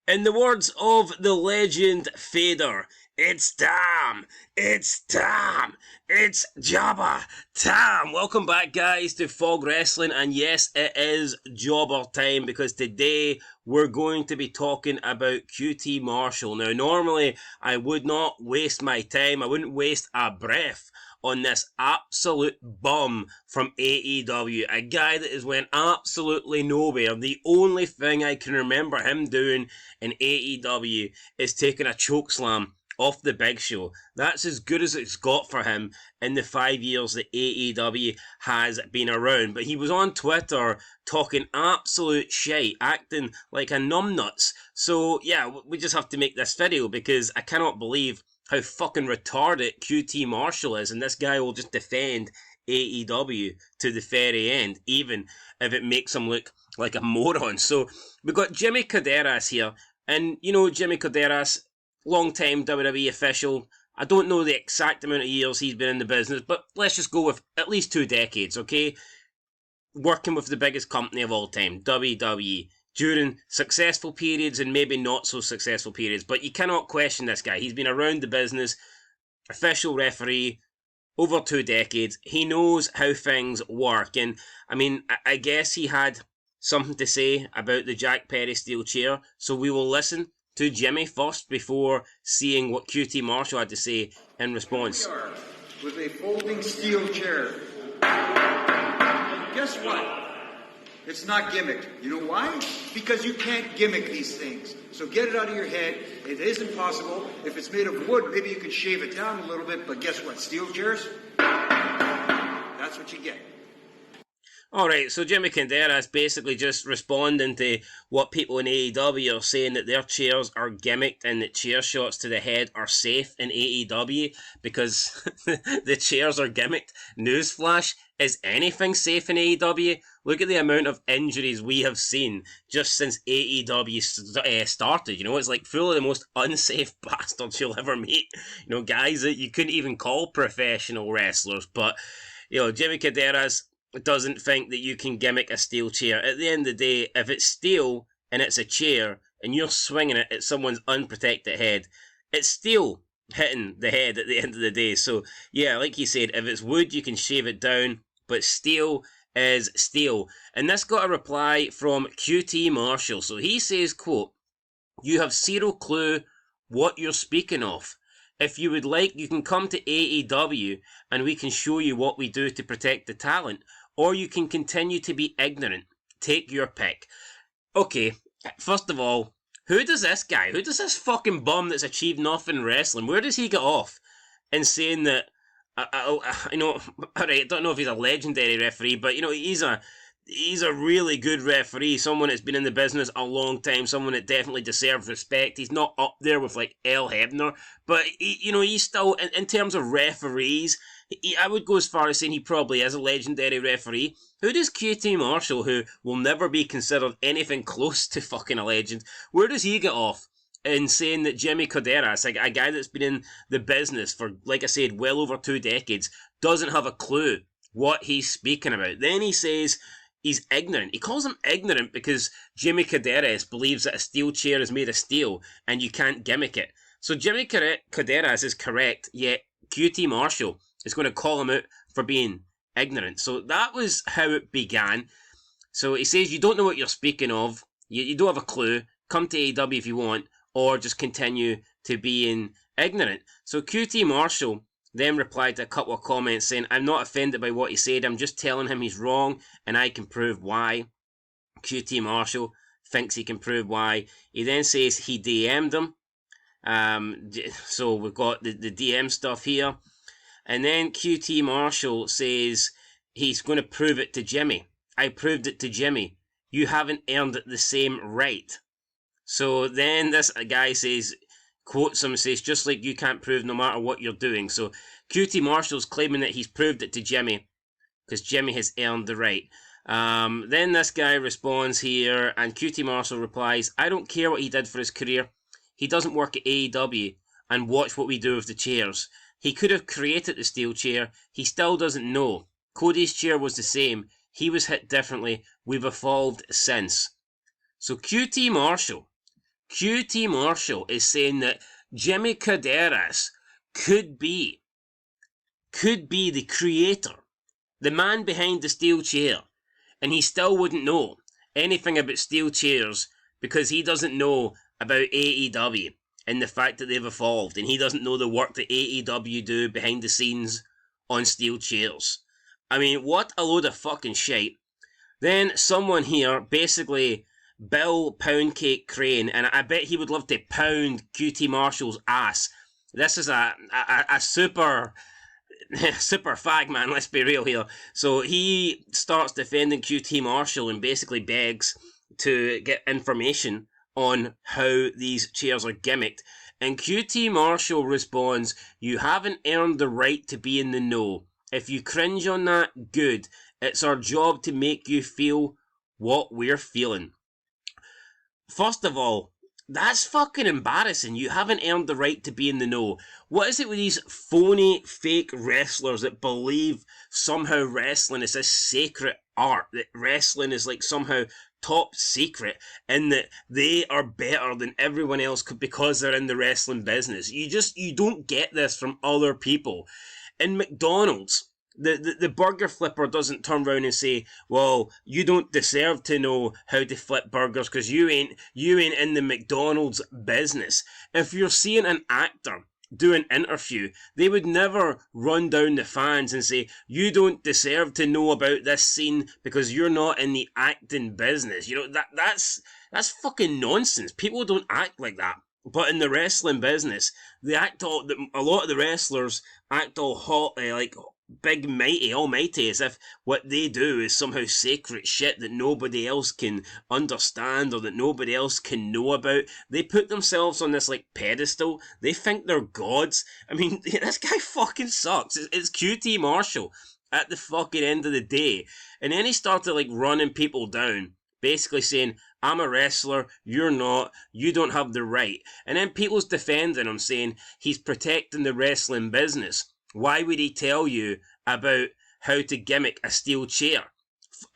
In the words of the legend Fader, it's time, it's time, it's Jobber time. Welcome back, guys, to Fog Wrestling, and yes, it is Jobber time because today we're going to be talking about QT Marshall. Now, normally I would not waste my time, I wouldn't waste a breath on this absolute bum from AEW. A guy that has went absolutely nowhere. The only thing I can remember him doing in AEW is taking a chokeslam off the Big Show. That's as good as it's got for him in the 5 years that AEW has been around. But he was on Twitter talking absolute shite, acting like a numbnuts. So yeah, we just have to make this video because I cannot believe how fucking retarded QT Marshall is, and this guy will just defend AEW to the very end, even if it makes him look like a moron. So we've got Jimmy Korderas here, and you know Jimmy Korderas, long-time WWE official. I don't know the exact amount of years he's been in the business, but let's just go with at least 2 decades, okay? Working with the biggest company of all time, WWE, during successful periods and maybe not so successful periods. But you cannot question this guy. He's been around the business, official referee, over 2 decades. He knows how things work. And, I mean, I guess he had something to say about the Jack Perry steel chair. So we will listen to Jimmy first before seeing what QT Marshall had to say in response. With a folding steel chair. Guess what? It's not gimmicked. You know why? Because you can't gimmick these things. So get it out of your head. It isn't possible. If it's made of wood, maybe you could shave it down a little bit, but guess what? Steel chairs? That's what you get. Alright, so Jimmy Korderas basically just responding to what people in AEW are saying, that their chairs are gimmicked and that chair shots to the head are safe in AEW because the chairs are gimmicked. Newsflash, is anything safe in AEW? Look at the amount of injuries we have seen just since AEW started. You know, it's like full of the most unsafe bastards you'll ever meet. You know, guys that you couldn't even call professional wrestlers. But, you know, Jimmy Korderas doesn't think that you can gimmick a steel chair. At the end of the day, if it's steel and it's a chair and you're swinging it at someone's unprotected head, it's steel hitting the head at the end of the day. So yeah, like you said, if it's wood you can shave it down, but steel is steel. And this got a reply from QT Marshall. So he says, quote, "You have zero clue what you're speaking of. If you would like, you can come to AEW and we can show you what we do to protect the talent. Or you can continue to be ignorant. Take your pick." Okay, first of all, who does this fucking bum that's achieved nothing in wrestling, where does he get off in saying that, you know, alright, I don't know if he's a legendary referee, but, you know, he's a really good referee, someone that's been in the business a long time, someone that definitely deserves respect. He's not up there with, like, El Hebner, but, you know, he's still, in terms of referees, I would go as far as saying he probably is a legendary referee. Who does QT Marshall, who will never be considered anything close to fucking a legend, where does he get off in saying that Jimmy Korderas, a guy that's been in the business for, like I said, well over 2 decades, doesn't have a clue what he's speaking about? Then he says he's ignorant. He calls him ignorant because Jimmy Korderas believes that a steel chair is made of steel and you can't gimmick it. So Jimmy Korderas is correct, yet QT Marshall is going to call him out for being ignorant. So that was how it began. So he says, you don't know what you're speaking of, you don't have a clue, come to AEW if you want, or just continue to being ignorant. So QT Marshall then replied to a couple of comments saying, I'm not offended by what he said, I'm just telling him he's wrong and I can prove why. QT Marshall thinks he can prove why. He then says he DM'd him. So we've got the DM stuff here. And then QT Marshall says he's going to prove it to Jimmy. I proved it to Jimmy. You haven't earned the same right. So then this guy says, quotes him, says, just like you can't prove no matter what you're doing. So QT Marshall's claiming that he's proved it to Jimmy because Jimmy has earned the right. Then this guy responds here, and QT Marshall replies, I don't care what he did for his career. He doesn't work at AEW, and watch what we do with the chairs. He could have created the steel chair. He still doesn't know. Cody's chair was the same. He was hit differently. We've evolved since. So QT Marshall QT Marshall is saying that Jimmy Korderas could be the creator, the man behind the steel chair, and he still wouldn't know anything about steel chairs because he doesn't know about AEW and the fact that they've evolved, and he doesn't know the work that AEW do behind the scenes on steel chairs. I mean, what a load of fucking shit. Then someone here, basically Bill Poundcake Crane, and I bet he would love to pound QT Marshall's ass. This is a super super fag man, let's be real here. So he starts defending QT Marshall and basically begs to get information on how these chairs are gimmicked. And QT Marshall responds, "You haven't earned the right to be in the know. If you cringe on that, good. It's our job to make you feel what we're feeling." First of all, that's fucking embarrassing. You haven't earned the right to be in the know. What is it with these phony, fake wrestlers that believe somehow wrestling is this sacred art, that wrestling is like somehow top secret, and that they are better than everyone else because they're in the wrestling business? You don't get this from other people. In McDonald's, the burger flipper doesn't turn around and say, "Well, you don't deserve to know how to flip burgers because you ain't in the McDonald's business." If you're seeing an actor do an interview, they would never run down the fans and say, "You don't deserve to know about this scene because you're not in the acting business." You know, that's fucking nonsense. People don't act like that. But in the wrestling business, a lot of the wrestlers act all hot, like big, mighty, almighty, as if what they do is somehow sacred shit that nobody else can understand or that nobody else can know about. They put themselves on this, like, pedestal. They think they're gods. I mean, this guy fucking sucks. It's QT Marshall at the fucking end of the day. And then he started, like, running people down, basically saying, "I'm a wrestler, you're not, you don't have the right." And then people's defending him, saying he's protecting the wrestling business. Why would he tell you about how to gimmick a steel chair?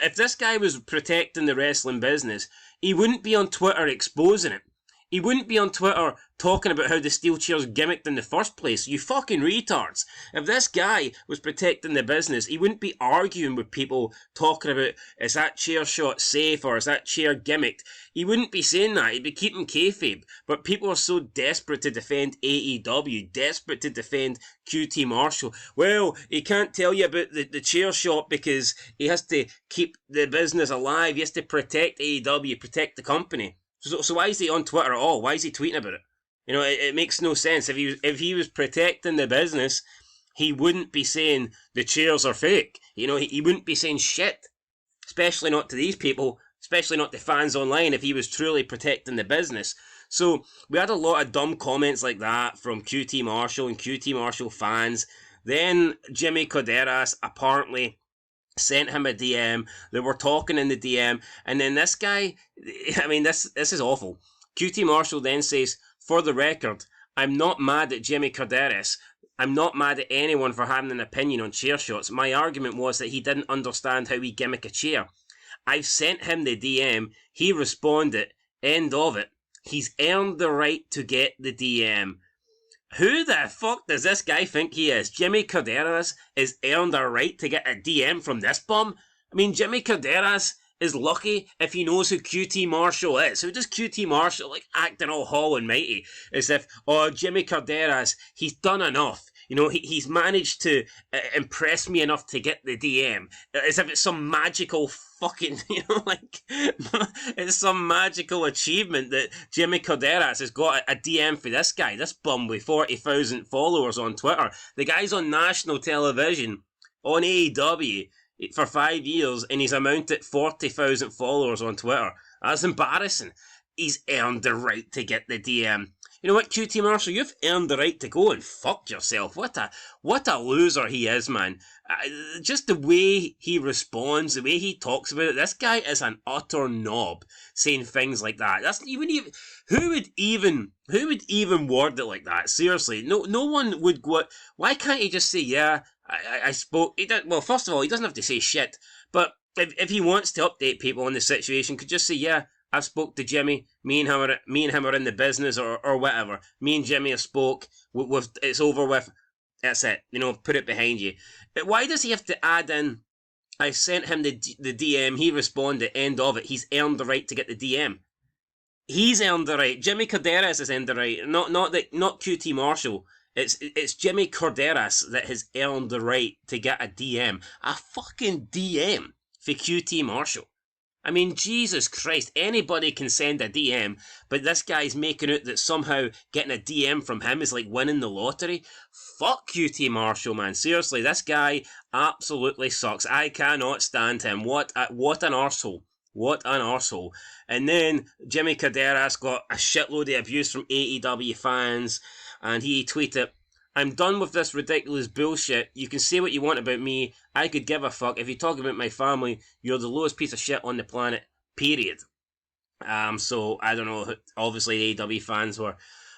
If this guy was protecting the wrestling business, he wouldn't be on Twitter exposing it. He wouldn't be on Twitter talking about how the steel chair's gimmicked in the first place. You fucking retards. If this guy was protecting the business, he wouldn't be arguing with people talking about, is that chair shot safe or is that chair gimmicked? He wouldn't be saying that. He'd be keeping kayfabe. But people are so desperate to defend AEW, desperate to defend QT Marshall. Well, he can't tell you about the chair shot because he has to keep the business alive. He has to protect AEW, protect the company. So why is he on Twitter at all? Why is he tweeting about it? You know, it makes no sense. If he was protecting the business, he wouldn't be saying the chairs are fake. You know, he wouldn't be saying shit. Especially not to these people, especially not to fans online, if he was truly protecting the business. So we had a lot of dumb comments like that from QT Marshall and QT Marshall fans. Then Jimmy Korderas apparently sent him a DM. They were talking in the DM, and then this guy, I mean, this is awful. QT Marshall then says, "For the record, I'm not mad at Jimmy Korderas. I'm not mad at anyone for having an opinion on chair shots. My argument was that he didn't understand how we gimmick a chair. I've sent him the DM. He responded. End of it. He's earned the right to get the DM." Who the fuck does this guy think he is? Jimmy Korderas has earned a right to get a DM from this bum? I mean, Jimmy Korderas is lucky if he knows who QT Marshall is. Who does QT Marshall, like, acting all hall and mighty? As if, oh, Jimmy Korderas, he's done enough. You know, he's managed to impress me enough to get the DM. As if it's some magical fucking, you know, like, it's some magical achievement that Jimmy Korderas has got a DM for this guy, this bum with 40,000 followers on Twitter. The guy's on national television, on AEW, for 5 years, and he's amounted 40,000 followers on Twitter. That's embarrassing. He's earned the right to get the DM. You know what, QT Marshall, you've earned the right to go and fuck yourself. What a loser he is, man. Just the way he responds, the way he talks about it, this guy is an utter knob, saying things like that. Who would even word it like that? Seriously, no one would go. Why can't he just say, yeah, I spoke? Well, first of all, he doesn't have to say shit, but if he wants to update people on the situation, could just say, yeah, I've spoke to Jimmy. Me and him are in the business or whatever. Me and Jimmy have spoke. It's over with. That's it. Put it behind you. But why does he have to add in? I sent him the DM. He responded. End of it. He's earned the right to get the DM. He's earned the right. Jimmy Korderas has earned the right. Not QT Marshall. It's Jimmy Korderas that has earned the right to get a DM. A fucking DM for QT Marshall. I mean, Jesus Christ, anybody can send a DM, but this guy's making out that somehow getting a DM from him is like winning the lottery. Fuck QT Marshall, man. Seriously, this guy absolutely sucks. I cannot stand him. What an arsehole. What an arsehole. And then Jimmy Korderas got a shitload of abuse from AEW fans, and he tweeted, I'm done with this ridiculous bullshit. You can say what you want about me. I could give a fuck. If you talk about my family, you're the lowest piece of shit on the planet. Period. So, I don't know. Obviously, the AEW fans were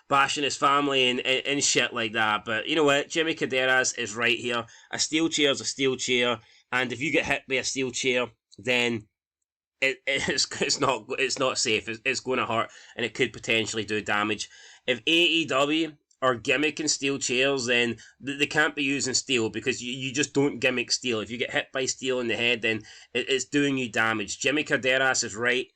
bashing his family and shit like that. But you know what? Jimmy Korderas is right here. A steel chair is a steel chair. And if you get hit by a steel chair, then it's not safe. It's going to hurt, and it could potentially do damage. If AEW are gimmicking steel chairs, then they can't be using steel, because you just don't gimmick steel. If you get hit by steel in the head, then it's doing you damage. Jimmy Korderas is right.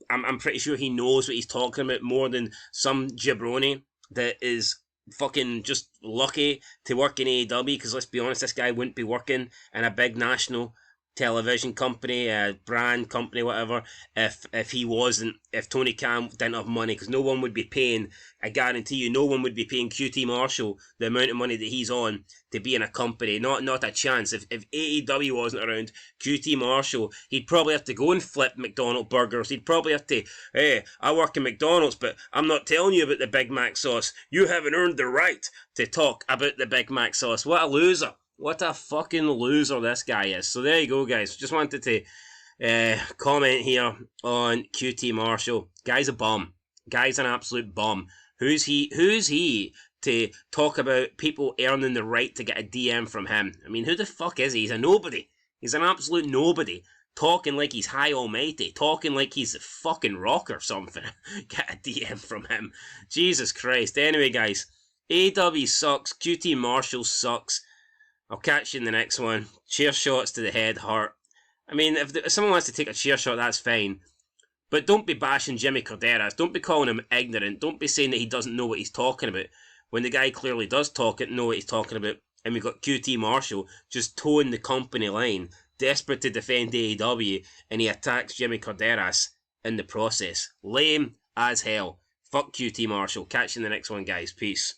I'm pretty sure he knows what he's talking about more than some jabroni that is fucking just lucky to work in AEW, because let's be honest, this guy wouldn't be working in a big national television company, brand company, whatever, if Tony Khan didn't have money, because no one would be paying, I guarantee you, no one would be paying QT Marshall the amount of money that he's on to be in a company. Not a chance. If AEW wasn't around, QT Marshall, he'd probably have to go and flip McDonald's burgers. He'd probably have to, hey, I work in McDonald's, but I'm not telling you about the Big Mac sauce. You haven't earned the right to talk about the Big Mac sauce. What a loser. What a fucking loser this guy is. So there you go, guys. Just wanted to comment here on QT Marshall. Guy's a bum. Guy's an absolute bum. Who's he to talk about people earning the right to get a DM from him? I mean, who the fuck is he? He's a nobody. He's an absolute nobody. Talking like he's high almighty. Talking like he's a fucking rock or something. Get a DM from him. Jesus Christ. Anyway, guys. AEW sucks. QT Marshall sucks. I'll catch you in the next one. Chair shots to the head hurt. I mean, if someone wants to take a chair shot, that's fine. But don't be bashing Jimmy Korderas. Don't be calling him ignorant. Don't be saying that he doesn't know what he's talking about, when the guy clearly does know what he's talking about. And we've got QT Marshall just towing the company line, desperate to defend AEW, and he attacks Jimmy Korderas in the process. Lame as hell. Fuck QT Marshall. Catch you in the next one, guys. Peace.